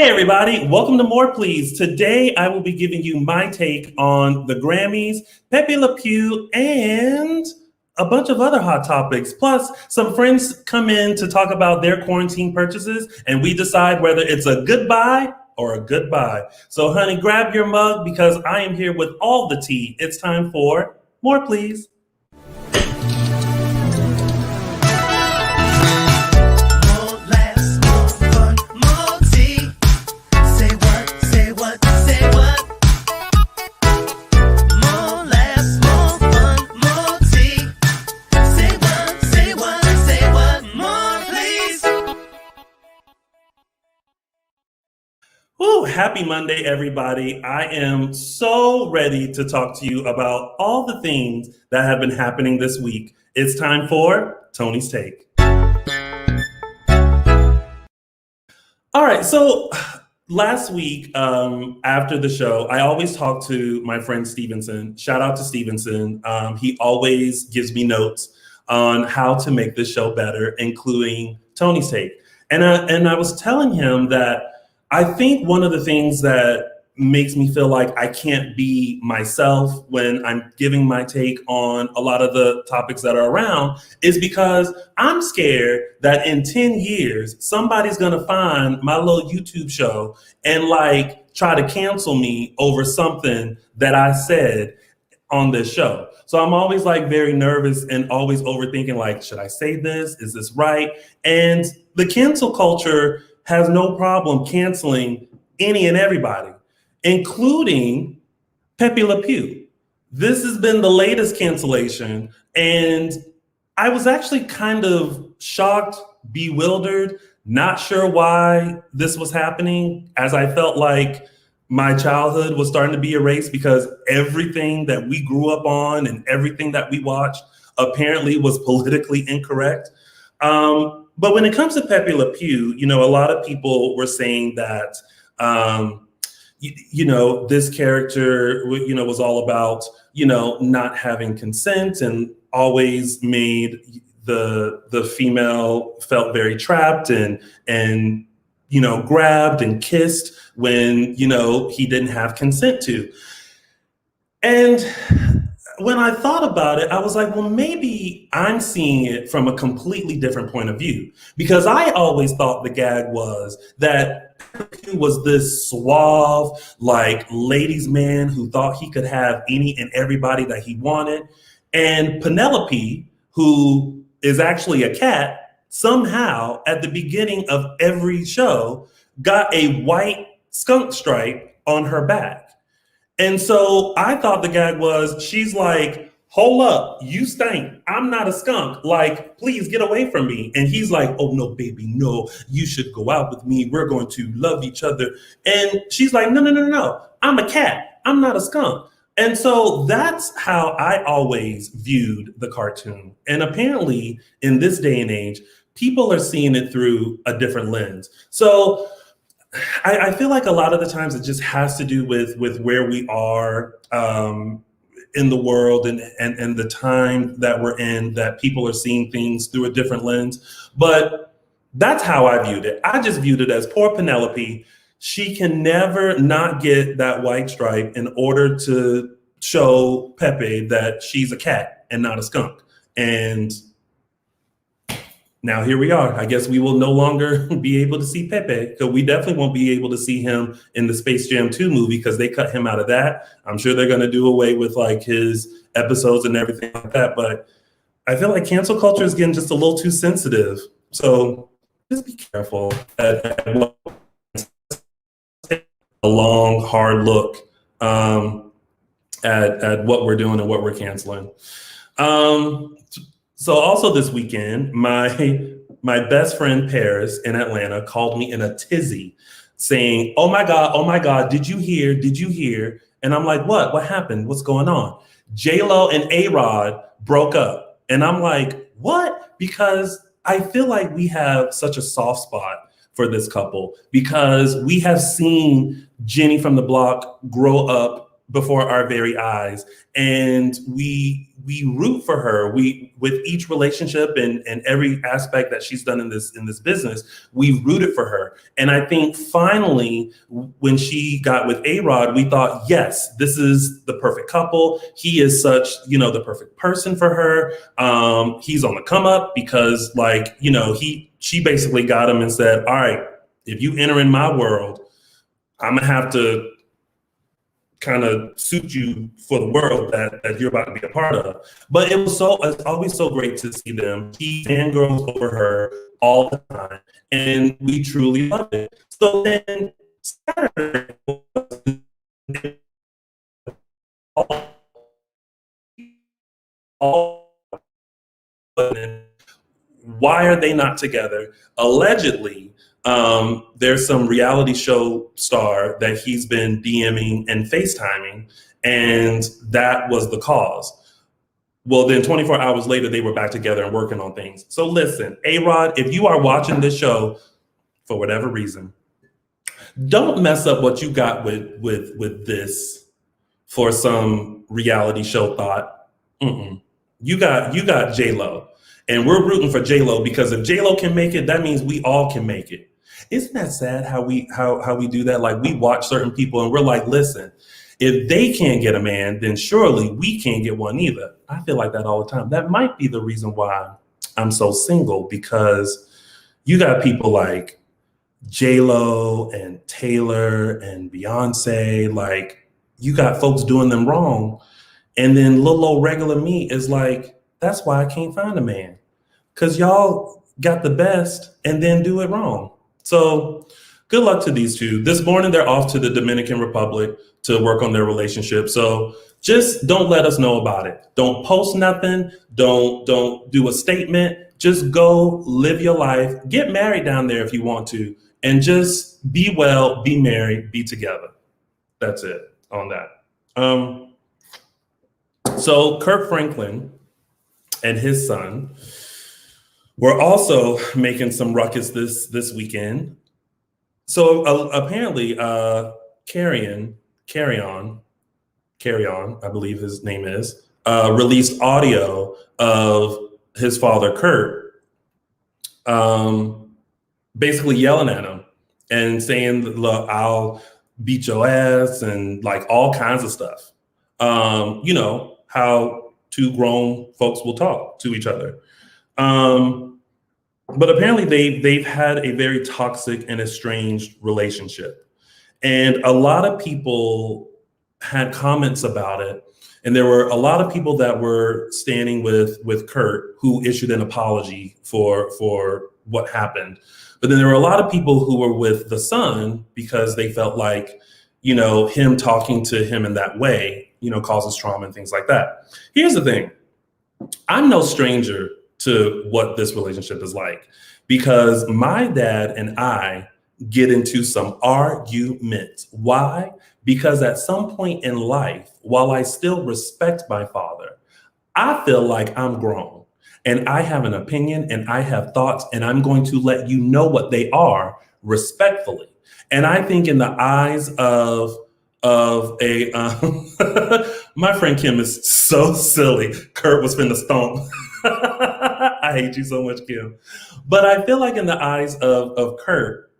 Hey everybody, welcome to More Please. Today I will be giving you my take on the Grammys, Pepe Le Pew, and a bunch of other hot topics. Plus, some friends come in to talk about their quarantine purchases, and we decide whether it's a goodbye or a goodbye. So honey, grab your mug because I am here with all the tea. It's time for More Please. Woo, happy Monday, everybody. I am so ready to talk to you about all the things that have been happening this week. It's time for Tony's Take. All right, so last week after the show, I always talk to my friend Stevenson. Shout out to Stevenson. He always gives me notes on how to make this show better, including Tony's Take. And I was telling him that I think one of the things that makes me feel like I can't be myself when I'm giving my take on a lot of the topics that are around is because I'm scared that in 10 years, somebody's going to find my little YouTube show and like try to cancel me over something that I said on this show. So I'm always like very nervous and always overthinking like, should I say this? Is this right? And the cancel culture has no problem canceling any and everybody, including Pepe Le Pew. This has been the latest cancellation, and I was actually kind of shocked, bewildered, not sure why this was happening, as I felt like my childhood was starting to be erased because everything that we grew up on and everything that we watched apparently was politically incorrect. But when it comes to Pepe Le Pew, a lot of people were saying that, this character, was all about, not having consent and always made the female felt very trapped and grabbed and kissed when, he didn't have consent to. And when I thought about it, I was like, well, maybe I'm seeing it from a completely different point of view, because I always thought the gag was that he was this suave, like ladies' man who thought he could have any and everybody that he wanted. And Penelope, who is actually a cat, somehow at the beginning of every show got a white skunk stripe on her back. And so I thought the gag was, she's like, hold up, you stink. I'm not a skunk. Like, please get away from me. And he's like, oh, no, baby, no, you should go out with me. We're going to love each other. And she's like, no. I'm a cat. I'm not a skunk. And so that's how I always viewed the cartoon. And apparently in this day and age, people are seeing it through a different lens. So I feel like a lot of the times it just has to do with where we are in the world and the time that we're in, that people are seeing things through a different lens. But that's how I viewed it. I just viewed it as poor Penelope. She can never not get that white stripe in order to show Pepe that she's a cat and not a skunk. And now here we are. I guess we will no longer be able to see Pepe, because we definitely won't be able to see him in the Space Jam 2 movie because they cut him out of that. I'm sure they're going to do away with like his episodes and everything like that. But I feel like cancel culture is getting just a little too sensitive. So just be careful. A long, hard look at what we're doing and what we're canceling. So also this weekend, my best friend Paris in Atlanta called me in a tizzy saying, oh my God, did you hear? And I'm like, what happened? What's going on? J-Lo and AROD broke up. And I'm like, what? Because I feel like we have such a soft spot for this couple, because we have seen Jenny from the block grow up before our very eyes. And we root for her. We, with each relationship and every aspect that she's done in this business, we rooted for her. And I think finally, when she got with AROD, we thought, yes, this is the perfect couple. He is such, the perfect person for her. He's on the come up because, she basically got him and said, all right, if you enter in my world, I'm gonna have to kind of suit you for the world that you're about to be a part of. But it's always so great to see them. He fangirls over her all the time, and we truly love it. So then Saturday, why are they not together? Allegedly, there's some reality show star that he's been DMing and FaceTiming, and that was the cause. Well, then 24 hours later, they were back together and working on things. So listen, AROD, if you are watching this show for whatever reason, don't mess up what you got with this for some reality show thought. You got J-Lo, and we're rooting for J-Lo, because if J-Lo can make it, that means we all can make it. Isn't that sad how we do that? Like, we watch certain people and we're like, listen, if they can't get a man, then surely we can't get one either. I feel like that all the time. That might be the reason why I'm so single, because you got people like J-Lo and Taylor and Beyonce, like, you got folks doing them wrong. And then little old regular me is like, that's why I can't find a man, because y'all got the best and then do it wrong. So good luck to these two. This morning, they're off to the Dominican Republic to work on their relationship. So just don't let us know about it. Don't post nothing. Don't do a statement. Just go live your life. Get married down there if you want to, and just be well, be married, be together. That's it on that. So Kirk Franklin and his son were also making some ruckus this weekend. So apparently, Carry On, I believe his name is, released audio of his father, Kurt, basically yelling at him and saying, look, I'll beat your ass, and like all kinds of stuff. How two grown folks will talk to each other. But apparently they've had a very toxic and estranged relationship. And a lot of people had comments about it. And there were a lot of people that were standing with Kurt, who issued an apology for what happened. But then there were a lot of people who were with the son because they felt like, him talking to him in that way, causes trauma and things like that. Here's the thing. I'm no stranger to what this relationship is like, because my dad and I get into some arguments. Why? Because at some point in life, while I still respect my father, I feel like I'm grown and I have an opinion and I have thoughts, and I'm going to let you know what they are respectfully. And I think in the eyes of a my friend Kim is so silly. Kurt was finna stomp. I hate you so much, Kim. But I feel like in the eyes of Kurt,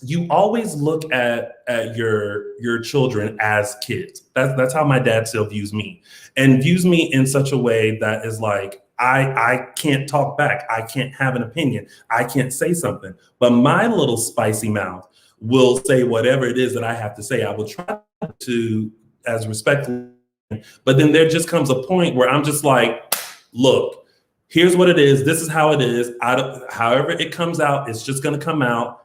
you always look at your children as kids. That's how my dad still views me, and views me in such a way that is like, I can't talk back. I can't have an opinion. I can't say something. But my little spicy mouth will say whatever it is that I have to say. I will try to, as respectful, but then there just comes a point where I'm just like, look, here's what it is. This is how it is. However it comes out, it's just going to come out,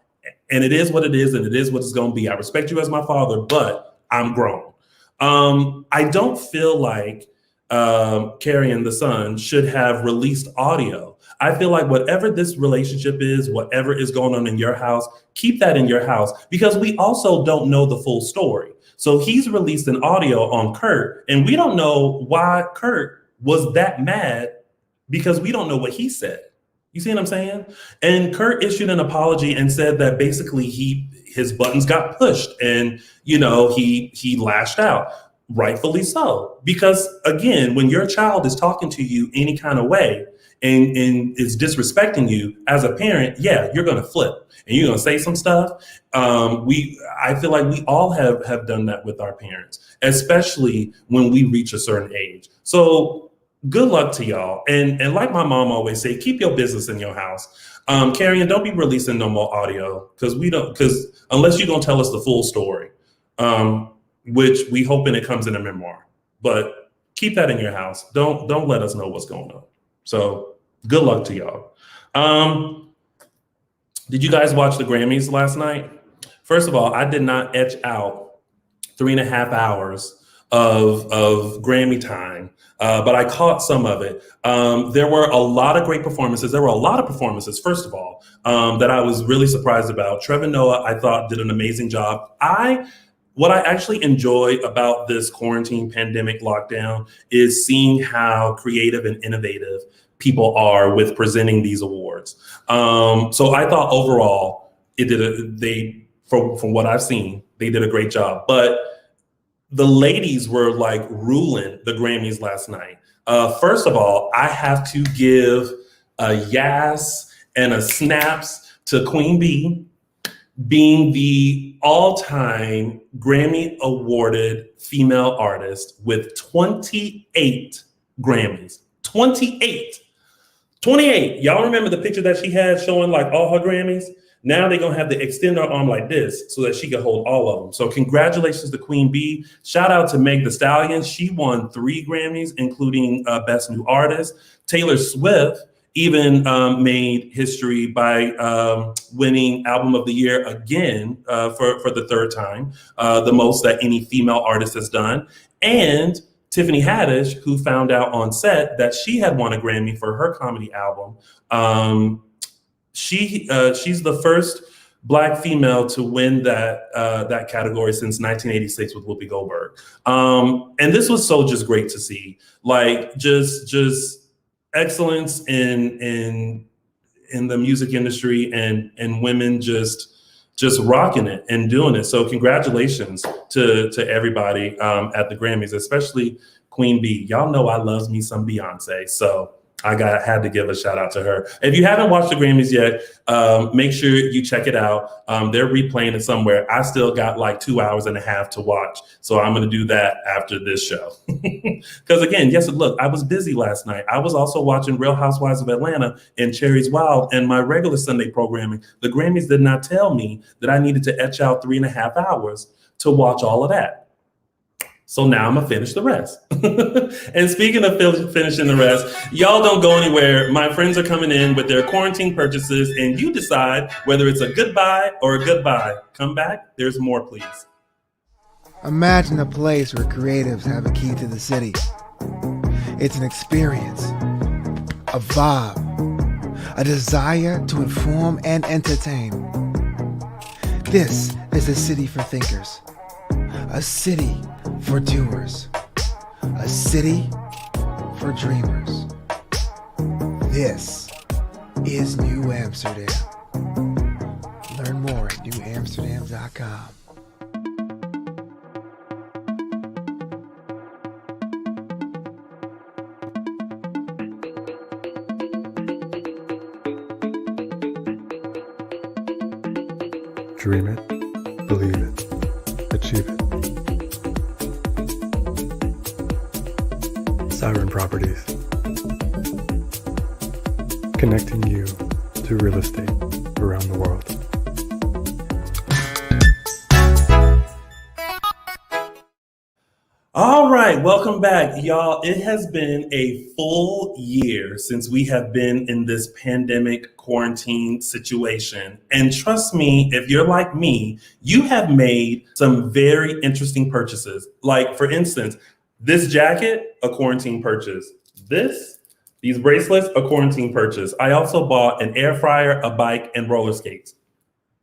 and it is what it is, and it is what it's going to be. I respect you as my father, but I'm grown. I don't feel like Carrie and the son should have released audio. I feel like whatever this relationship is, whatever is going on in your house, keep that in your house, because we also don't know the full story. So he's released an audio on Kurt, and we don't know why Kurt was that mad, because we don't know what he said. You see what I'm saying? And Kurt issued an apology and said that basically his buttons got pushed, and he lashed out. rightfully so. Because again, when your child is talking to you any kind of way and is disrespecting you as a parent, yeah, you're gonna flip and you're gonna say some stuff. I feel like we all have done that with our parents, especially when we reach a certain age. So good luck to y'all. And like my mom always say, keep your business in your house. Carrion, don't be releasing no more audio because unless you're gonna tell us the full story. Which we hoping it comes in a memoir, but keep that in your house. Don't let us know what's going on. So good luck to y'all. Did you guys watch the Grammys last night? First of all, I did not etch out 3.5 hours of Grammy time, but I caught some of it. There were a lot of great performances. There were a lot of performances, first of all, that I was really surprised about. Trevor Noah, I thought, did an amazing job. What I actually enjoy about this quarantine pandemic lockdown is seeing how creative and innovative people are with presenting these awards. So I thought overall, from what I've seen, they did a great job. But the ladies were like ruling the Grammys last night. First of all, I have to give a yes and a snaps to Queen Bee, being the all-time Grammy awarded female artist with 28 Grammys. 28. Y'all remember the picture that she had showing like all her Grammys? Now they're gonna have to extend her arm like this so that she can hold all of them. So congratulations to Queen Bee. Shout out to Meg Thee Stallion. She won 3 Grammys, including Best New Artist. Taylor Swift even made history by winning Album of the Year again for the 3rd time, the most that any female artist has done. And Tiffany Haddish, who found out on set that she had won a Grammy for her comedy album. She's the first Black female to win that category since 1986 with Whoopi Goldberg. And this was so just great to see, like just excellence in the music industry and women just rocking it and doing it. So congratulations to everybody at the Grammys, especially Queen Bee. Y'all know I love me some Beyonce, so I had to give a shout out to her. If you haven't watched the Grammys yet, make sure you check it out. They're replaying it somewhere. I still got like 2.5 hours to watch. So I'm going to do that after this show. Because again, yes, look, I was busy last night. I was also watching Real Housewives of Atlanta and Cherry's Wild and my regular Sunday programming. The Grammys did not tell me that I needed to etch out 3.5 hours to watch all of that. So now I'm gonna finish the rest. And speaking of finishing the rest, y'all don't go anywhere. My friends are coming in with their quarantine purchases and you decide whether it's a goodbye or a goodbye. Come back, there's more, please. Imagine a place where creatives have a key to the city. It's an experience, a vibe, a desire to inform and entertain. This is a city for thinkers, a city for doers, a city for dreamers. This is New Amsterdam. Learn more at newamsterdam.com. Dream it, believe it, achieve it. Siren Properties. Connecting you to real estate around the world. All right, welcome back, y'all. It has been a full year since we have been in this pandemic quarantine situation. And trust me, if you're like me, you have made some very interesting purchases. Like, for instance, this jacket, a quarantine purchase. These bracelets, a quarantine purchase. I also bought an air fryer, a bike, and roller skates.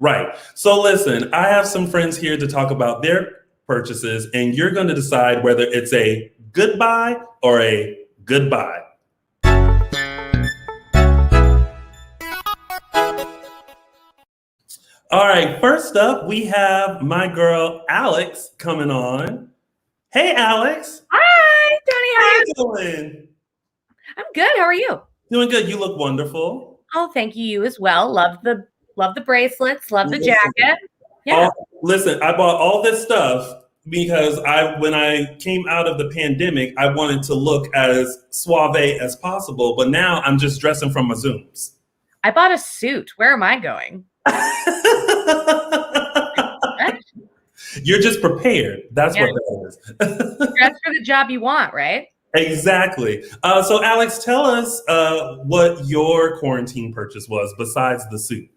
Right. So listen, I have some friends here to talk about their purchases, and you're going to decide whether it's a goodbye or a goodbye. All right, first up, we have my girl Alex coming on. Hey, Alex. Hi, Tony. How you doing? I'm good. How are you? Doing good. You look wonderful. Oh, thank you. You as well. Love the bracelets. Love the jacket. Yeah. Listen, I bought all this stuff because when I came out of the pandemic, I wanted to look as suave as possible. But now I'm just dressing from my Zooms. I bought a suit. Where am I going? You're just prepared. That's what that is. Dress for the job you want, right? Exactly. So, Alex, tell us what your quarantine purchase was besides the suit.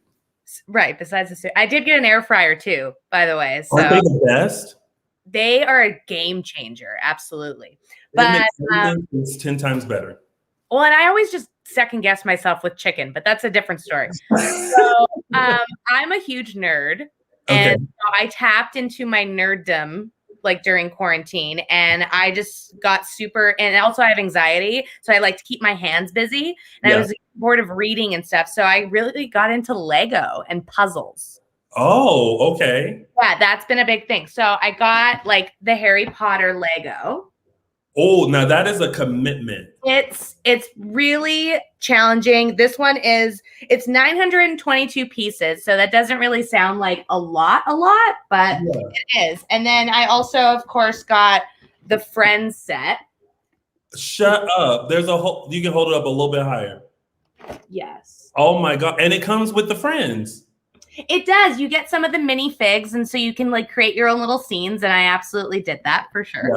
Right. Besides the suit, I did get an air fryer too, by the way. So aren't they the best? They are a game changer. Absolutely. But it's 10 times better. Well, and I always just second guess myself with chicken, but that's a different story. So I'm a huge nerd. And so I tapped into my nerddom like during quarantine, and I just got and also I have anxiety. So I like to keep my hands busy, and I was bored of reading and stuff. So I really got into Lego and puzzles. Oh, okay. Yeah, that's been a big thing. So I got like the Harry Potter Lego. Oh, now that is a commitment. It's really challenging. This one it's 922 pieces. So that doesn't really sound like a lot, but it is. And then I also, of course, got the Friends set. Shut up. There's you can hold it up a little bit higher. Yes. Oh my God. And it comes with the Friends. It does. You get some of the minifigs, and so you can like create your own little scenes, and I absolutely did that for sure.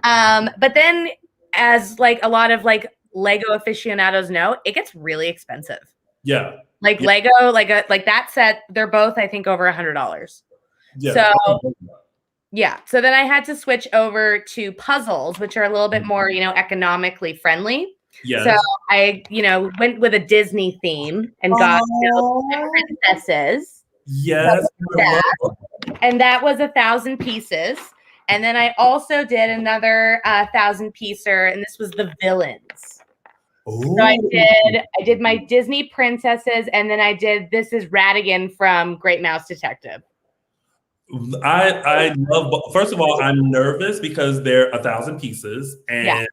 Yeah. But then, as like a lot of like Lego aficionados know, it gets really expensive. Yeah. Like Lego, like that set, they're both I think over $100. Yeah. So yeah. So then I had to switch over to puzzles, which are a little bit more, economically friendly. Yeah. So I, went with a Disney theme and got princesses. Yes. And that was 1,000 pieces. And then I also did another 1,000-piecer, and this was the villains. Ooh. So I did my Disney princesses, and then I did This Is Ratigan from Great Mouse Detective. I love. First of all, I'm nervous because they're 1,000 pieces, and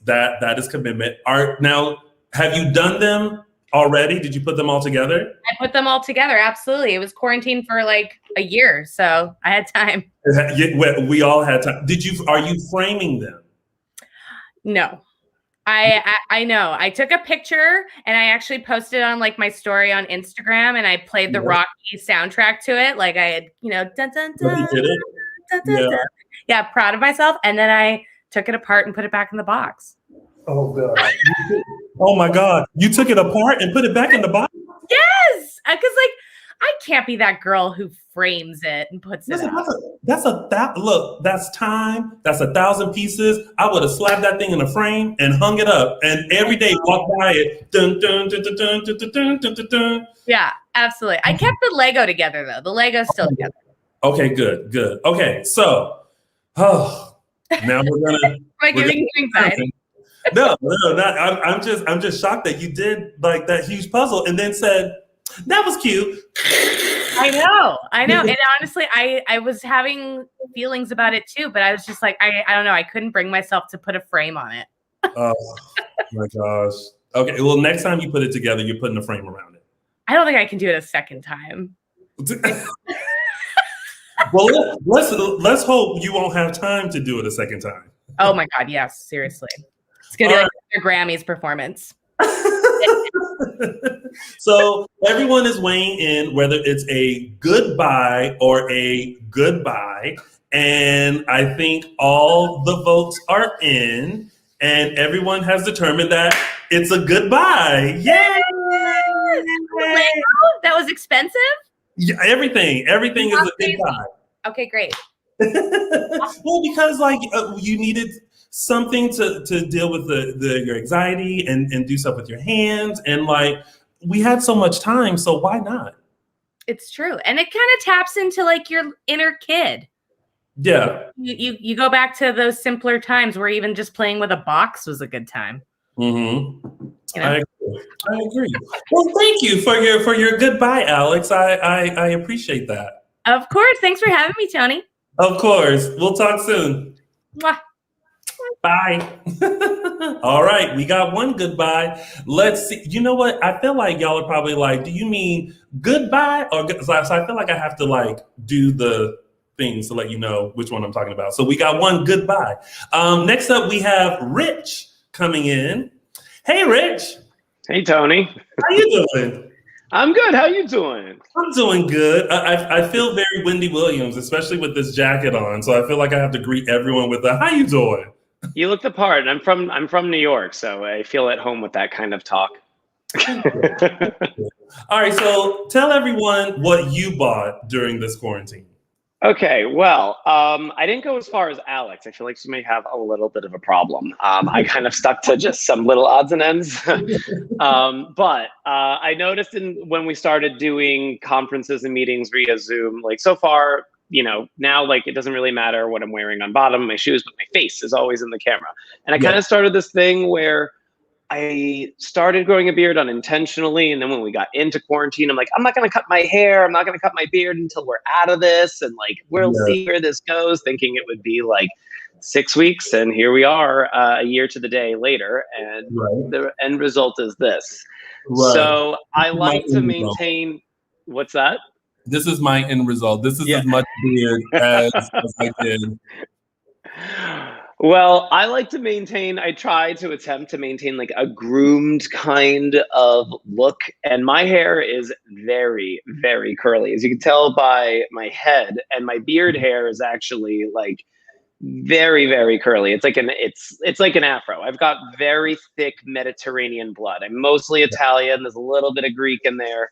that is commitment. Now, have you done them already? Did you put them all together? I put them all together. Absolutely. It was quarantine for like a year, so I had time. We all had time. Are you framing them? No. I know. I took a picture and I actually posted on like my story on Instagram, and I played the Rocky soundtrack to it. Like I had, dun, dun, dun, did it? Dun, dun, dun. Yeah, proud of myself. And then I took it apart and put it back in the box. Oh God. Oh my God. You took it apart and put it back in the box? Yes. Because like I can't be that girl who frames it and puts it out. Look, that's time. That's 1,000 pieces. I would have slapped that thing in a frame and hung it up, and every day walk by it. Dun, dun, dun, dun, dun, dun, dun, dun, dun, dun. Yeah, absolutely. I kept the Lego together though. The Lego's still together. Okay, good. Okay, so now we're gonna. Am I giving you anxiety? No, not. I'm just shocked that you did like that huge puzzle and then said that was cute. I know. And honestly, I was having feelings about it too, but I was just like, I don't know. I couldn't bring myself to put a frame on it. Oh my gosh. Okay. Well, next time you put it together, you're putting a frame around it. I don't think I can do it a second time. Well, let's hope you won't have time to do it a second time. Oh my God. Yes. Seriously. It's going to be like your Grammys performance. So everyone is weighing in whether it's a goodbye or a goodbye. And I think all the votes are in, and everyone has determined that it's a goodbye. Yay! That was expensive? Yeah, everything is a goodbye. Okay, great. Well, because like you needed something to deal with your anxiety and do stuff with your hands, and like we had so much time, so why not? It's true, and it kind of taps into like your inner kid. Yeah, you go back to those simpler times where even just playing with a box was a good time. Mm-hmm. I agree. Well, thank you for your goodbye, Alex. I appreciate that. Of course. Thanks for having me, Tony. Of course. We'll talk soon. Mwah. Bye. All right, we got one goodbye. Let's see. You know what? I feel like y'all are probably like, do you mean goodbye or good? So I feel like I have to like do the things to let you know which one I'm talking about. So we got one goodbye. Next up, we have Rich coming in. Hey, Rich. Hey, Tony. How you doing? I'm good. How you doing? I'm doing good. I feel very Wendy Williams, especially with this jacket on. So I feel like I have to greet everyone with a "How you doing?" You look the part. I'm from New York, so I feel at home with that kind of talk. All right, so tell everyone what you bought during this quarantine. Okay, well, I didn't go as far as Alex. I feel like she may have a little bit of a problem. I kind of stuck to just some little odds and ends. But I noticed when we started doing conferences and meetings via Zoom, like so far, now like it doesn't really matter what I'm wearing on bottom of my shoes, but my face is always in the camera. And I kind of started this thing where I started growing a beard unintentionally. And then when we got into quarantine, I'm like, I'm not going to cut my hair. I'm not going to cut my beard until we're out of this. And like, we'll see where this goes, thinking it would be like 6 weeks. And here we are a year to the day later. And the end result is this. So I like to maintain, what's that? This is my end result. This is as much beard as I did. Well, I like to maintain, I try to attempt to maintain like a groomed kind of look. And my hair is very, very curly. As you can tell by my head, and my beard hair is actually like very, very curly. It's like an afro. I've got very thick Mediterranean blood. I'm mostly Italian. There's a little bit of Greek in there.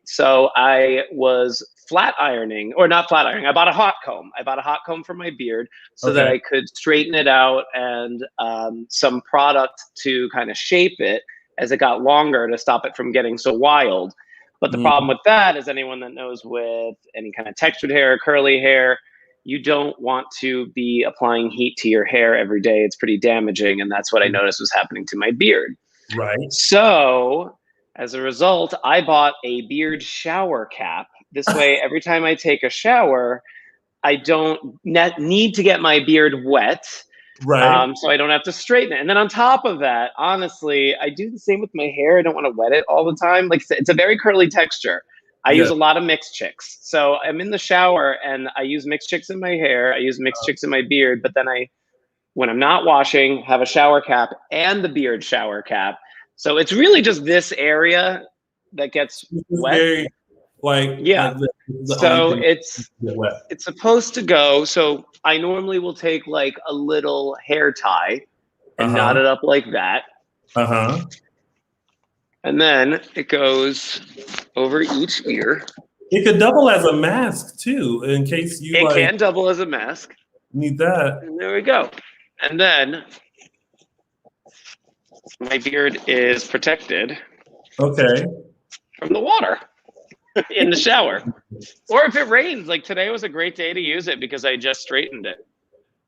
So I was flat ironing, or not flat ironing. I bought a hot comb. I bought a hot comb for my beard so that I could straighten it out, and some product to kind of shape it as it got longer to stop it from getting so wild. But the problem with that is, anyone that knows with any kind of textured hair, curly hair, you don't want to be applying heat to your hair every day. It's pretty damaging. And that's what I noticed was happening to my beard. Right. So as a result, I bought a beard shower cap. This way, every time I take a shower, I don't need to get my beard wet. Right. So I don't have to straighten it. And then on top of that, honestly, I do the same with my hair. I don't want to wet it all the time. Like, it's a very curly texture. I use a lot of mixed chicks. So I'm in the shower and I use mixed chicks in my hair. I use mixed chicks in my beard. But then when I'm not washing, have a shower cap and the beard shower cap. So it's really just this area that gets wet. So it's supposed to go. So I normally will take like a little hair tie and knot it up like that. And then it goes over each ear. It could double as a mask too, in case you It can double as a mask. Need that. And there we go. And then my beard is protected from the water in the shower. Or if it rains, like today was a great day to use it because I just straightened it.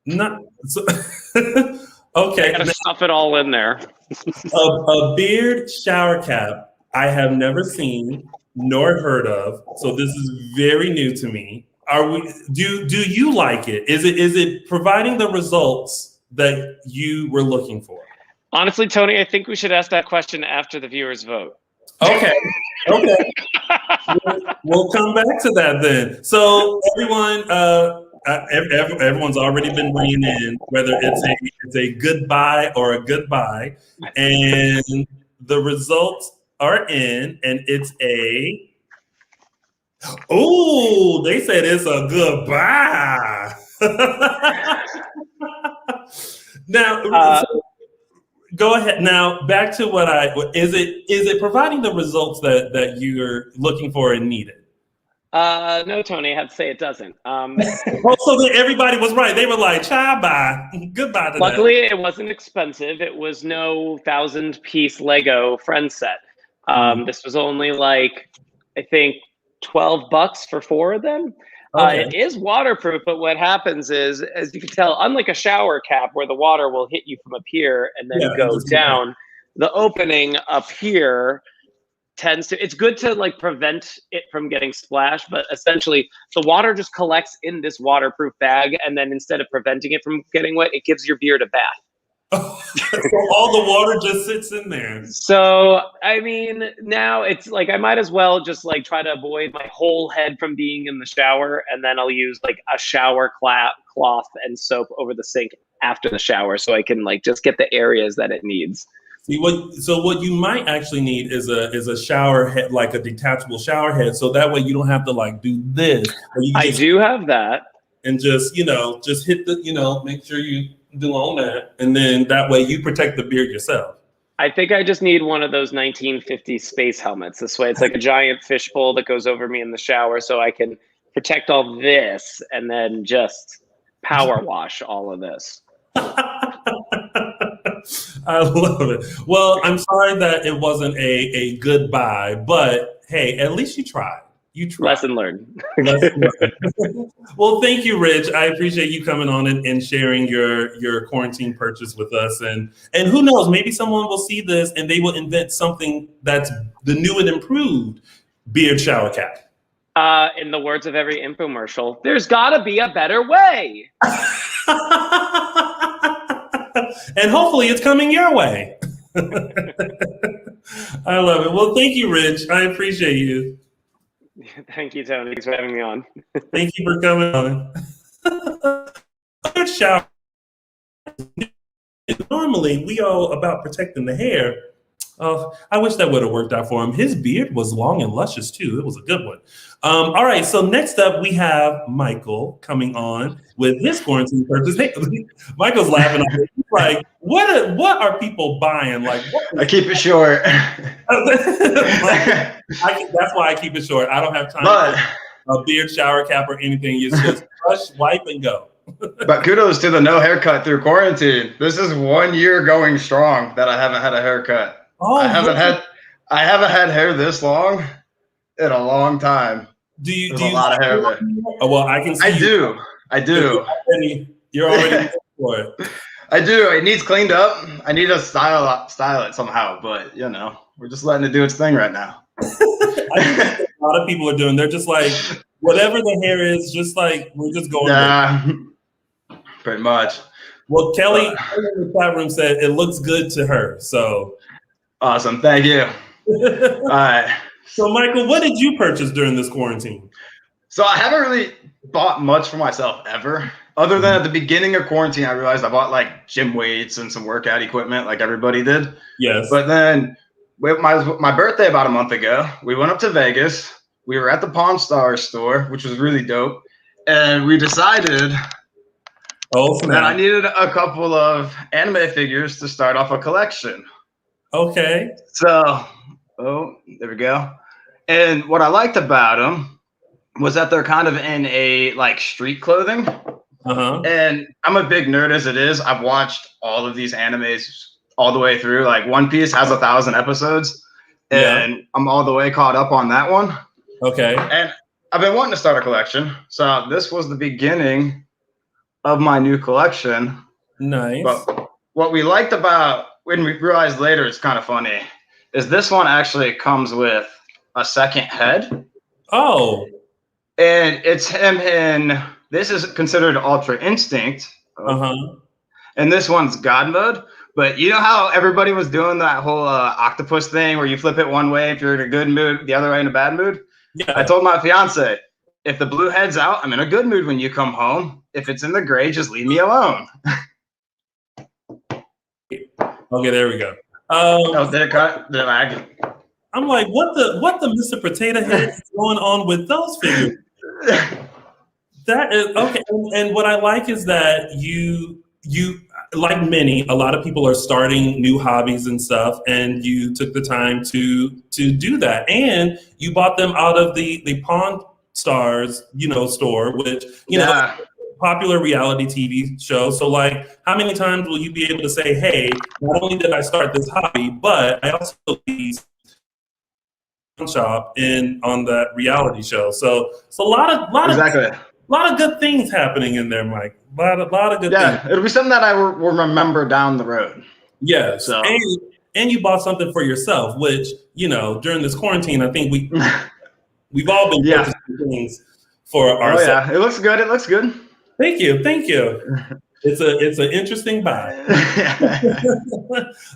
I gotta stuff it all in there. A beard shower cap I have never seen nor heard of, so this is very new to me. Do you like it? Is it providing the results that you were looking for? Honestly, Tony, I think we should ask that question after the viewers vote. Okay. We'll come back to that then. So everyone, everyone's already been weighing in whether it's a goodbye or a goodbye, and the results are in, and it's a. Oh, they said it's a goodbye. Now. Go ahead. Now, back to what is it providing the results that you're looking for and needed? No, Tony, I have to say it doesn't. So then everybody was right. They were like, "Ciao, bye, goodbye." To luckily, it wasn't expensive. It was no 1,000-piece Lego friend set. This was only like, I think, $12 for 4 of them. It is waterproof, but what happens is, as you can tell, unlike a shower cap where the water will hit you from up here and then go down, the opening up here tends to, it's good to like prevent it from getting splashed, but essentially the water just collects in this waterproof bag, and then instead of preventing it from getting wet, it gives your beard a bath. So all the water just sits in there. So I mean, now it's like I might as well just like try to avoid my whole head from being in the shower, and then I'll use like a shower cloth and soap over the sink after the shower, so I can like just get the areas that it needs. See what you might actually need is a shower head, like a detachable shower head, so that way you don't have to like do this. I do have that, and just just hit the make sure you do on that, and then that way you protect the beard yourself. I think I just need one of those 1950s space helmets. This way, it's like a giant fishbowl that goes over me in the shower, so I can protect all this and then just power wash all of this. I love it. Well, I'm sorry that it wasn't a goodbye, but hey, at least you tried. You tried. Lesson learned. Well, thank you, Rich. I appreciate you coming on and sharing your quarantine purchase with us. And who knows, maybe someone will see this and they will invent something that's the new and improved beard shower cap. In the words of every infomercial, there's gotta be a better way. And hopefully it's coming your way. I love it. Well, thank you, Rich. I appreciate you. Thank you, Tony. Thanks for having me on. Thank you for coming on. Beard shower. Normally, we are about protecting the hair. I wish that would have worked out for him. His beard was long and luscious, too. It was a good one. All right, so next up, we have Michael coming on with his quarantine purchase. Hey, Michael's laughing at me. He's like, what are people buying? Like, I keep it short. That's why I keep it short. I don't have time for a beard shower cap or anything. It's just brush, wipe, and go. But kudos to the no haircut through quarantine. This is 1 year going strong that I haven't had a haircut. Oh, I haven't had hair this long in a long time. There's a lot of hair there. Oh, well, I can see. I do. You're already for it. I do. It needs cleaned up. I need to style it somehow, but we're just letting it do its thing right now. I think a lot of people are doing. They're just like, whatever the hair is, just like we're just going. Yeah, pretty much. Well, Kelly in the chat room said it looks good to her. So awesome. Thank you. All right. So, Michael, what did you purchase during this quarantine? So I haven't really bought much for myself ever. Other than at the beginning of quarantine, I realized I bought like gym weights and some workout equipment like everybody did. Yes. But then with my birthday about a month ago, we went up to Vegas. We were at the Pawn Stars store, which was really dope. And we decided that I needed a couple of anime figures to start off a collection. Okay. So, there we go. And what I liked about them was that they're kind of in a like street clothing. And I'm a big nerd as it is. I've watched all of these animes all the way through. Like One Piece has 1,000 episodes, and I'm all the way caught up on that one. Okay. And I've been wanting to start a collection, so this was the beginning of my new collection. Nice. But what we liked about, when we realized later, it's kind of funny, is this one actually comes with a second head. Oh. And it's him in. This is considered Ultra Instinct. And this one's God mode. But you know how everybody was doing that whole octopus thing where you flip it one way if you're in a good mood, the other way in a bad mood? Yeah. I told my fiance, if the blue head's out, I'm in a good mood when you come home. If it's in the gray, just leave me alone. Okay, there we go. Did it cut? Did it lag? I'm like, what the Mr. Potato Head is going on with those figures? That is okay. And what I like is that you like many, a lot of people are starting new hobbies and stuff, and you took the time to do that, and you bought them out of the Pawn Stars, store, which popular reality TV show. So like, how many times will you be able to say, hey, not only did I start this hobby, but I also shop on that reality show. So it's a lot of good things happening in there, Mike. A lot of good things. It'll be something that I will remember down the road. Yeah. So. and you bought something for yourself, which, you know, during this quarantine, I think we've all been purchasing things for ourselves. Oh yeah, it looks good. It looks good. Thank you. It's an interesting buy.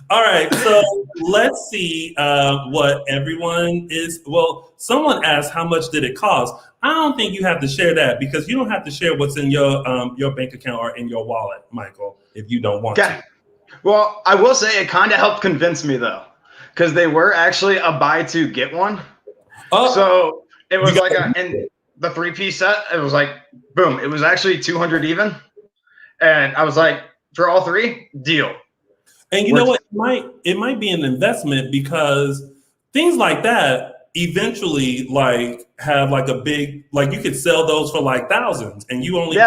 All right, so let's see what everyone is. Well, someone asked how much did it cost. I don't think you have to share that because you don't have to share what's in your bank account or in your wallet, Michael, if you don't want to. Well, I will say it kind of helped convince me though, because they were actually a buy two get one. Oh, so it was like in the 3-piece set. It was like boom. It was actually 200 even, and I was like, for all three, deal. And you know what? It might be an investment because things like that eventually like have like a big, like you could sell those for like thousands and you only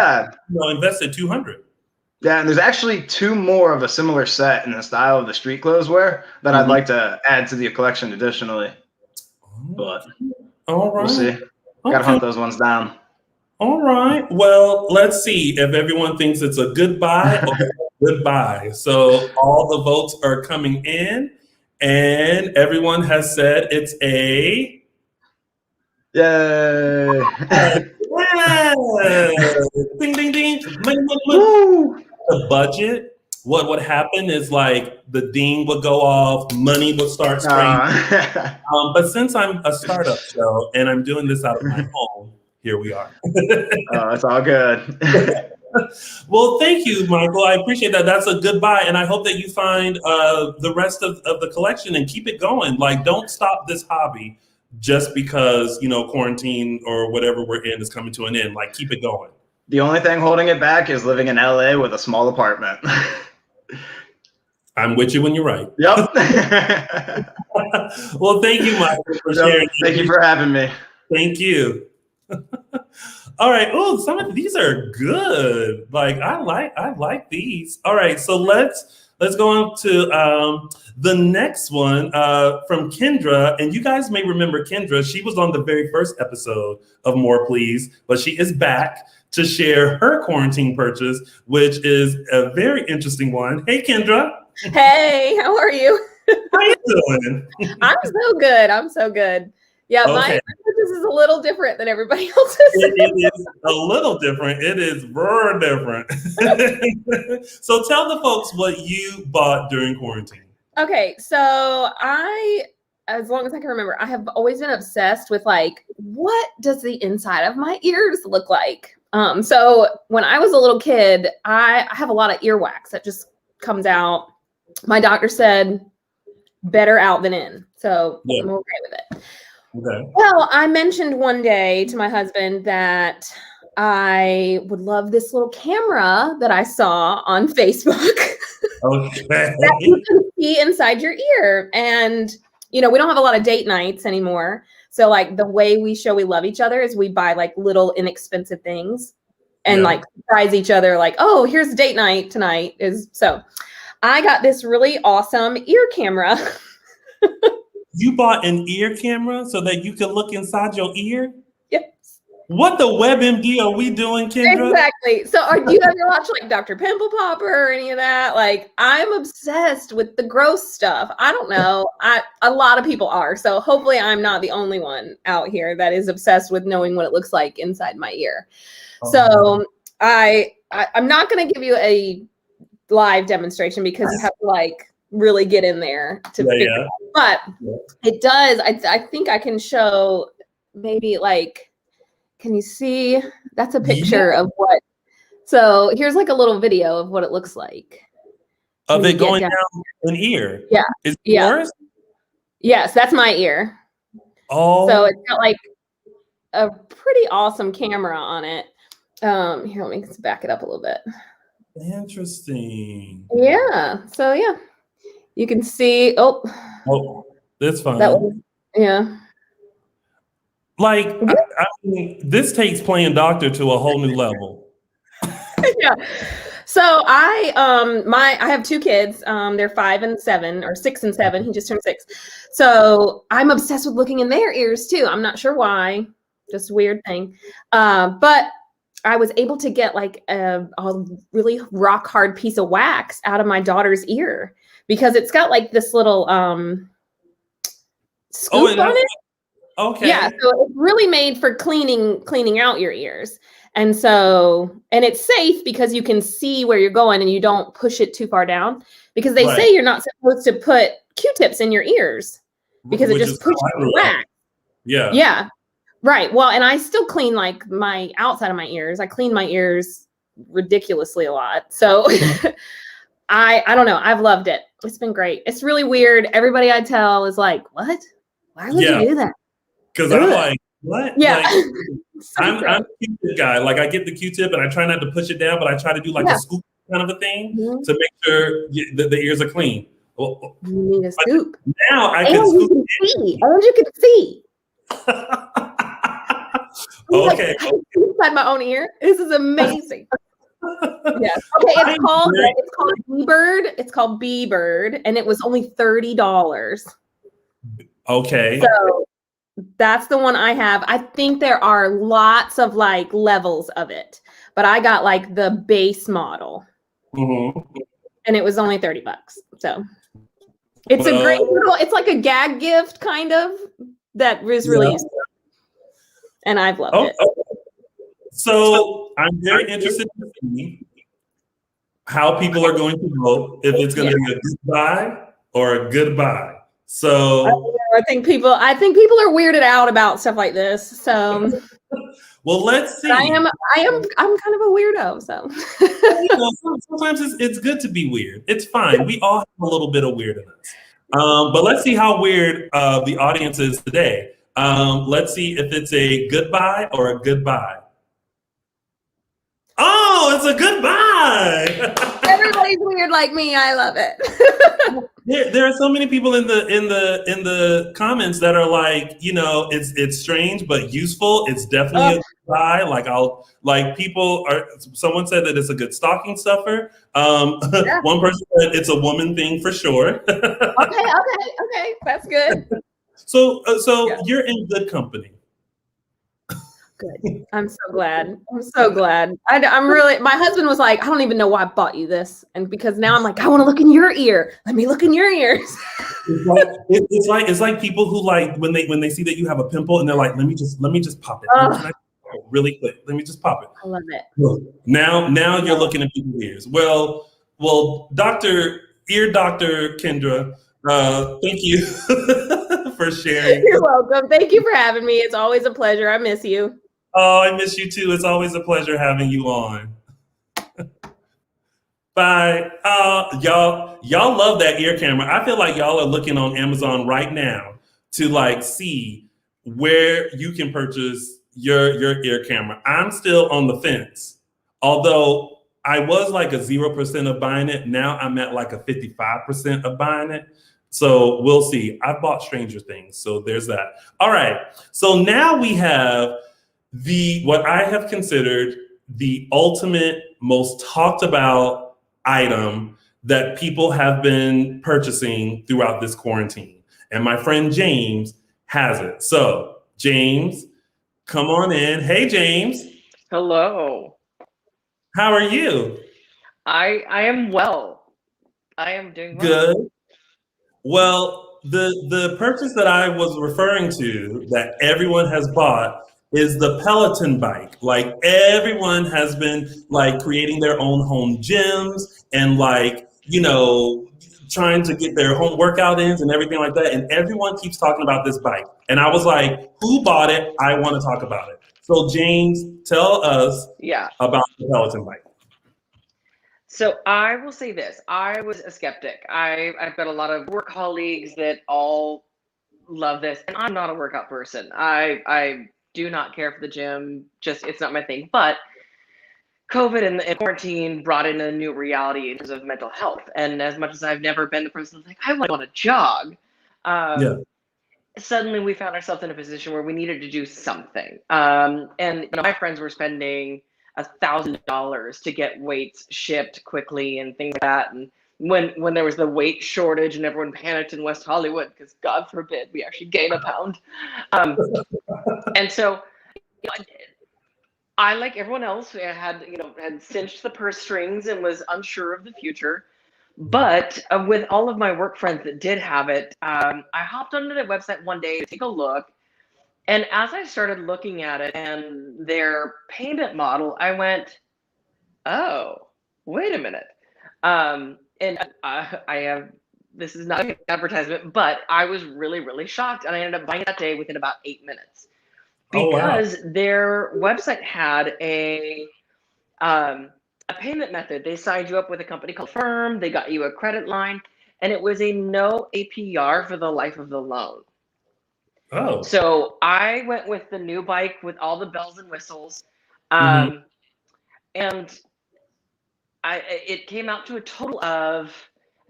invested 200. Yeah, and there's actually 2 more of a similar set in the style of the street clothes wear that I'd like to add to the collection additionally. But all right. We'll see. Gotta hunt those ones down. All right. Well, let's see if everyone thinks it's a good buy or goodbye. So all the votes are coming in, and everyone has said it's a yay! Ding ding ding! The budget. What would happen is like the ding would go off, money would start spraying. But since I'm a startup show and I'm doing this out of my home, here we are. Oh, it's all good. Well, thank you, Michael. I appreciate that. That's a good buy. And I hope that you find the rest of the collection and keep it going. Like, don't stop this hobby just because, you know, quarantine or whatever we're in is coming to an end. Like, keep it going. The only thing holding it back is living in LA with a small apartment. I'm with you when you're right. Yep. Well, thank you, Michael, for sharing. Thank you for having me. Thank you. All right. Oh, some of these are good. Like I like these. All right. So let's go on to the next one from Kendra. And you guys may remember Kendra. She was on the very first episode of More Please, but she is back to share her quarantine purchase, which is a very interesting one. Hey, Kendra. Hey, how are you? How you doing? I'm so good. Yeah, Okay. my purchase is a little different than everybody else's. It is a little different. It is very different. So tell the folks what you bought during quarantine. Okay, so as long as I can remember, I have always been obsessed with like, what does the inside of my ears look like? So when I was a little kid, I have a lot of earwax that just comes out. My doctor said better out than in. So I'm okay with it. Okay. Well, I mentioned one day to my husband that I would love this little camera that I saw on Facebook. Okay. That you can see inside your ear. And, you know, we don't have a lot of date nights anymore. So like the way we show we love each other is we buy like little inexpensive things and like surprise each other like, oh, here's date night tonight so I got this really awesome ear camera. You bought an ear camera so that you can look inside your ear? Yes. What the WebMD are we doing, Kendra? Exactly. So do you ever watch like Dr. Pimple Popper or any of that? Like I'm obsessed with the gross stuff. I don't know. A lot of people are. So hopefully I'm not the only one out here that is obsessed with knowing what it looks like inside my ear. So I'm not going to give you a live demonstration because you have to like really get in there to figure it out. But it does. I think I can show maybe like, can you see? That's a picture of what. So here's like a little video of what it looks like. Of it going down an ear? Yeah. Is it yours? Yes, that's my ear. Oh. So it's got like a pretty awesome camera on it. Here, let me back it up a little bit. Interesting. Yeah. So yeah, you can see. Oh, that's fine. Yeah. Like I mean, this takes playing doctor to a whole new level. Yeah. So I have 2 kids. They're 5 and 7, or 6 and 7. He just turned 6. So I'm obsessed with looking in their ears too. I'm not sure why. Just a weird thing. But I was able to get like a really rock hard piece of wax out of my daughter's ear. because it's got like this little scoop on it. Okay. Yeah, so it's really made for cleaning out your ears. And so, and it's safe because you can see where you're going and you don't push it too far down, because they say you're not supposed to put Q-tips in your ears because it just pushes you back. Yeah. Yeah. Right. Well, and I still clean like my outside of my ears. I clean my ears ridiculously a lot. So I don't know. I've loved it. It's been great. It's really weird. Everybody I tell is like, what? Why would you do that? Because I'm like, what? Yeah. Like, So I'm a Q-tip guy. Like, I get the Q-tip and I try not to push it down, but I try to do like a scoop kind of a thing to make sure the ears are clean. Well, you need a scoop. Now I can scoop. You can see. And you can see. Okay. Inside my own ear. This is amazing. Yes. Okay. It's called B-Bird. It's called B-Bird, and it was only $30. Okay. So that's the one I have. I think there are lots of like levels of it, but I got like the base model, and it was only $30. So it's a great little. It's like a gag gift kind of that was really useful, and I've loved it. Okay. So I'm very interested to see how people are going to vote, if it's going to be a goodbye or a goodbye. So I think people are weirded out about stuff like this. So well, let's see. I'm kind of a weirdo. So sometimes it's good to be weird. It's fine. We all have a little bit of weird in us. But let's see how weird the audience is today. Let's see if it's a goodbye or a goodbye. Oh, it's a goodbye. Everybody's weird like me. I love it. There are so many people in the comments that are like, it's strange but useful. It's definitely a goodbye. Someone said that it's a good stocking stuffer. One person said it's a woman thing for sure. Okay, that's good. So you're in good company. Good. I'm so glad. I'm really, my husband was like, I don't even know why I bought you this. And because now I'm like, I want to look in your ear. Let me look in your ears. It's like people who like when they see that you have a pimple and they're like, let me just pop it. Really quick. Let me just pop it. I love it. Now you're looking at people's ears. Well, Dr. Kendra, thank you for sharing. You're welcome. Thank you for having me. It's always a pleasure. I miss you. Oh, I miss you too. It's always a pleasure having you on. Bye. Y'all love that ear camera. I feel like y'all are looking on Amazon right now to like see where you can purchase your ear camera. I'm still on the fence. Although I was like a 0% of buying it. Now I'm at like a 55% of buying it. So we'll see. I bought Stranger Things. So there's that. All right. So now we have what I have considered the ultimate, most talked about item that people have been purchasing throughout this quarantine. And my friend James has it. So James, come on in. Hey, James. Hello. How are you? I am well. I am doing well. Good. Well, the purchase that I was referring to that everyone has bought is the Peloton bike. Like everyone has been like creating their own home gyms and like, trying to get their home workout in and everything like that. And everyone keeps talking about this bike. And I was like, who bought it? I want to talk about it. So James, tell us about the Peloton bike. So I will say this. I was a skeptic. I've got a lot of work colleagues that all love this. And I'm not a workout person. I do not care for the gym. Just, it's not my thing. But COVID and quarantine brought in a new reality in terms of mental health. And as much as I've never been the person who's like, I want to go on a jog. Suddenly we found ourselves in a position where we needed to do something. And my friends were spending $1,000 to get weights shipped quickly and things like that. And when there was the weight shortage and everyone panicked in West Hollywood because God forbid we actually gain a pound. And so I, like everyone else, had cinched the purse strings and was unsure of the future. But with all of my work friends that did have it, I hopped onto their website one day to take a look. And as I started looking at it and their payment model, I went, oh, wait a minute. And I have, this is not an advertisement, but I was really, really shocked. And I ended up buying it that day within about 8 minutes because their website had a payment method. They signed you up with a company called Firm. They got you a credit line, and it was a no APR for the life of the loan. Oh. So I went with the new bike with all the bells and whistles. And it came out to a total of,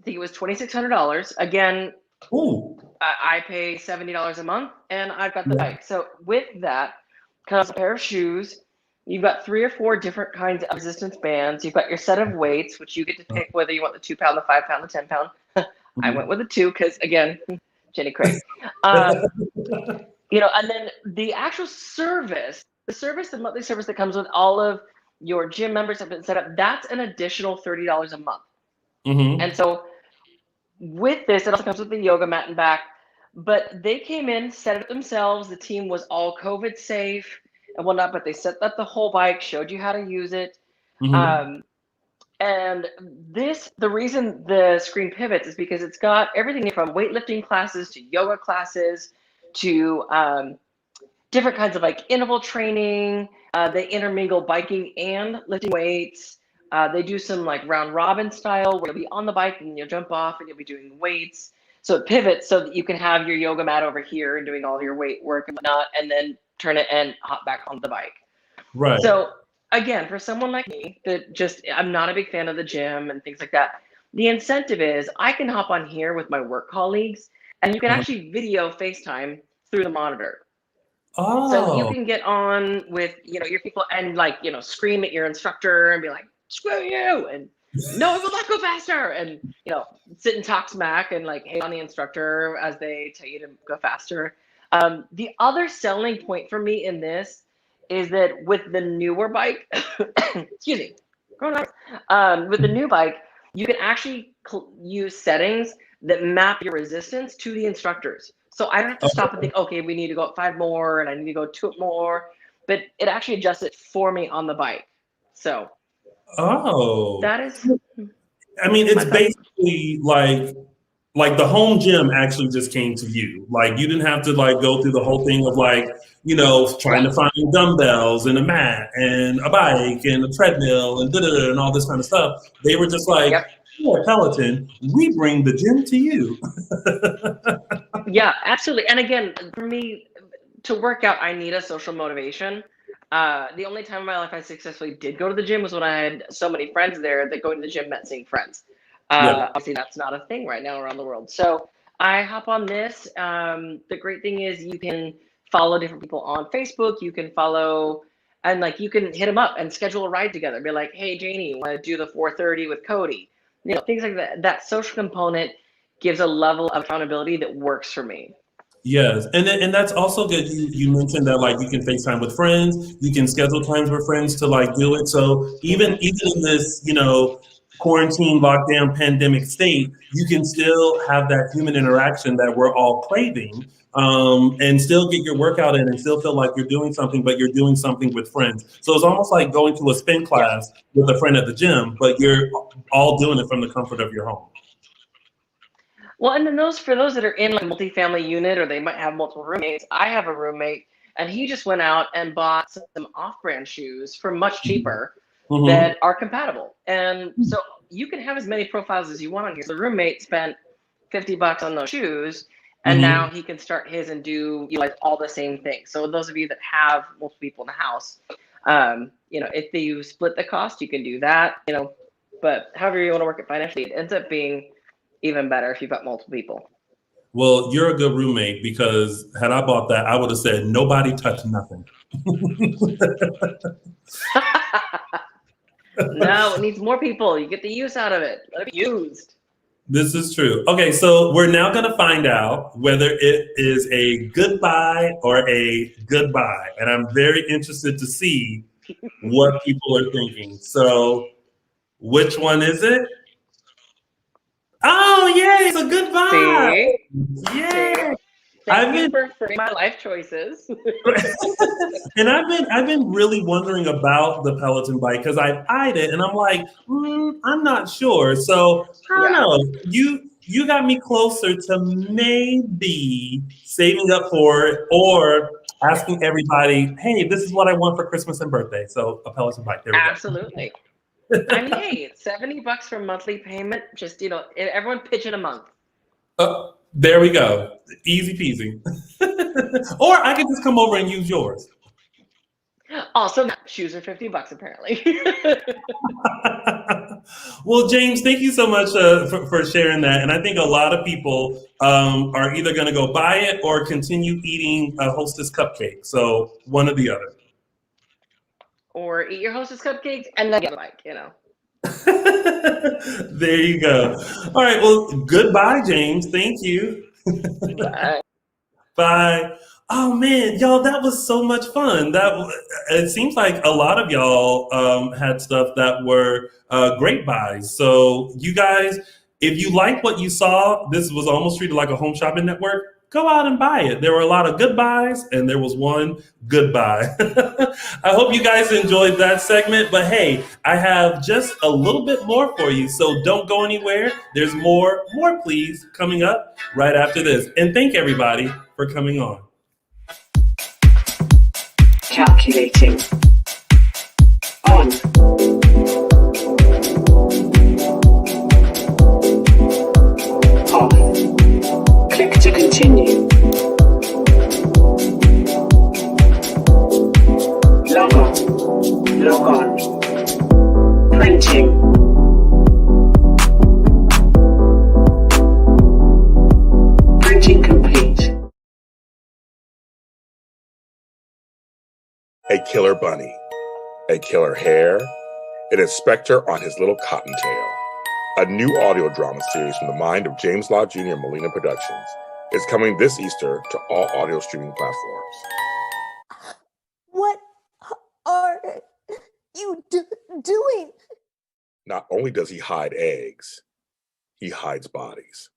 I think it was $2,600. Again, I pay $70 a month, and I've got the bike. So with that comes a pair of shoes. You've got 3 or 4 different kinds of resistance bands. You've got your set of weights, which you get to pick whether you want the 2 pound, the 5 pound, the 10 pound. I went with the 2 because, again, Jenny Craig. You know, and then the actual service, the monthly service that comes with all of your gym members have been set up, that's an additional $30 a month. And so with this, it also comes with the yoga mat and back, but they came in, set it up themselves. The team was all COVID safe and whatnot, but they set up the whole bike, showed you how to use it. And this, the reason the screen pivots is because it's got everything from weightlifting classes to yoga classes to different kinds of like interval training. They intermingle biking and lifting weights. They do some like round robin style where you'll be on the bike and you'll jump off and you'll be doing weights. So it pivots so that you can have your yoga mat over here and doing all your weight work and whatnot, and then turn it and hop back on the bike. Right. So again, for someone like me that just, I'm not a big fan of the gym and things like that, the incentive is I can hop on here with my work colleagues and you can actually video FaceTime through the monitor. So you can get on with, you know, your people and like, you know, scream at your instructor and be like, screw you, and no, it will not go faster, and, you know, sit and talk smack and like hate on the instructor as they tell you to go faster. The other selling point for me in this is that with the newer bike, excuse me, with the new bike, you can actually use settings that map your resistance to the instructors. So I don't have to stop and think, okay, we need to go up 5 more and I need to go 2 more, but it actually adjusts it for me on the bike. So that is, I mean, it's basically like the home gym actually just came to you. Like you didn't have to like go through the whole thing of like, you know, trying to find dumbbells and a mat and a bike and a treadmill and and all this kind of stuff. They were just like, yeah, Peloton, we bring the gym to you. Yeah, absolutely. And again, for me to work out, I need a social motivation. The only time in my life I successfully did go to the gym was when I had so many friends there that going to the gym meant seeing friends. Obviously, that's not a thing right now around the world. So I hop on this. The great thing is you can follow different people on Facebook. You can follow and like you can hit them up and schedule a ride together. Be like, hey, Janie, want to do the 4:30 with Cody? You know, things like that. That social component gives a level of accountability that works for me. Yes, and that's also good. You mentioned that like you can FaceTime with friends, you can schedule times with friends to like do it. So even in this, you know, quarantine, lockdown, pandemic state, you can still have that human interaction that we're all craving, and still get your workout in and still feel like you're doing something, but you're doing something with friends. So it's almost like going to a spin class with a friend at the gym, but you're all doing it from the comfort of your home. Well, and then for those that are in like a multifamily unit or they might have multiple roommates, I have a roommate and he just went out and bought some off-brand shoes for much cheaper that are compatible. And so you can have as many profiles as you want on here. So the roommate spent $50 on those shoes and now he can start his and do like all the same things. So those of you that have multiple people in the house, you know, if you split the cost, you can do that, you know, but however you want to work it financially, it ends up being even better if you've got multiple people. Well, you're a good roommate because had I bought that, I would have said nobody touch nothing. No, it needs more people. You get the use out of it. Let it be used. This is true. Okay, so we're now going to find out whether it is a goodbye or a goodbye. And I'm very interested to see what people are thinking. So which one is it? Oh, yay, it's a good vibe. See? Yeah. Thank you for my life choices. And I've been really wondering about the Peloton bike because I've eyed it and I'm like, I'm not sure. So I don't know. You got me closer to maybe saving up for it or asking everybody, hey, this is what I want for Christmas and birthday. So a Peloton bike. There we Absolutely. I mean, hey, $70 for monthly payment. Just, everyone pitch in a month. There we go. Easy peasy. Or I could just come over and use yours. Also, shoes are $50 apparently. Well, James, thank you so much for sharing that. And I think a lot of people are either going to go buy it or continue eating a Hostess cupcake. So one or the other. Or eat your Hostess cupcakes and then get a bike, There you go. All right. Well, goodbye, James. Thank you. Bye. Bye. Oh man, y'all, that was so much fun. It seems like a lot of y'all had stuff that were great buys. So you guys, if you like what you saw, this was almost treated like a home shopping network. Go out and buy it. There were a lot of good buys, and there was one good buy. I hope you guys enjoyed that segment. But hey, I have just a little bit more for you, so don't go anywhere. There's more please coming up right after this. And thank everybody for coming on. Calculating. On. Off. Click to continue. Log on. Log on. Printing. Printing complete. A killer bunny, a killer hare, an inspector on his little cottontail. A new audio drama series from the mind of James Law Jr. and Molina Productions is coming this Easter to all audio streaming platforms. What are you doing? Not only does he hide eggs, he hides bodies.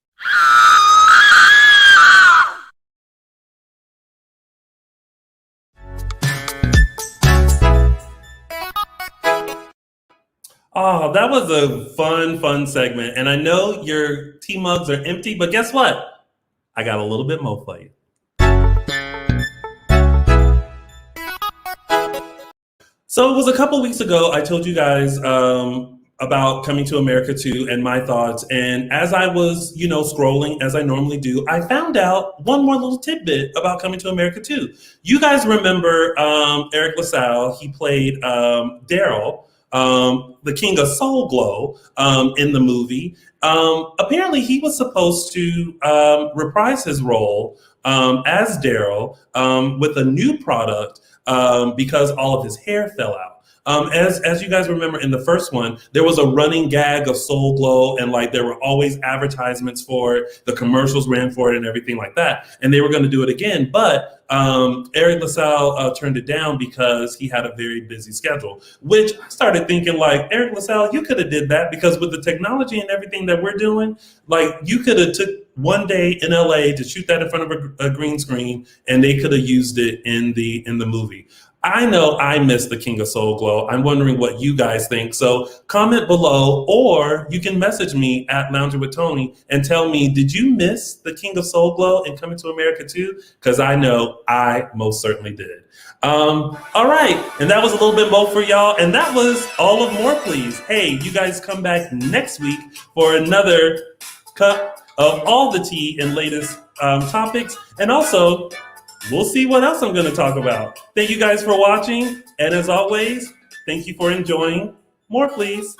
Oh, that was a fun segment. And I know your tea mugs are empty, but guess what? I got a little bit more for you. So it was a couple weeks ago, I told you guys about Coming to America 2 and my thoughts. And as I was, scrolling as I normally do, I found out one more little tidbit about Coming to America 2. You guys remember Eric LaSalle? He played Daryl, the King of Soul Glow in the movie. Apparently, he was supposed to reprise his role as Daryl with a new product because all of his hair fell out. As you guys remember in the first one, there was a running gag of Soul Glow and there were always advertisements for it. The commercials ran for it and everything like that. And they were going to do it again. But Eric LaSalle turned it down because he had a very busy schedule, which I started thinking Eric LaSalle, you could have did that because with the technology and everything that we're doing, you could have took one day in LA to shoot that in front of a green screen and they could have used it in the movie. I know I missed the King of Soul Glow. I'm wondering what you guys think. So comment below, or you can message me at Lounger with Tony and tell me, did you miss the King of Soul Glow in Coming to America 2? Because I know I most certainly did. All right. And that was a little bit more for y'all. And that was all of More Please. Hey, you guys come back next week for another cup of all the tea and latest topics. And also, we'll see what else I'm going to talk about. Thank you guys for watching. And as always, thank you for enjoying More Please.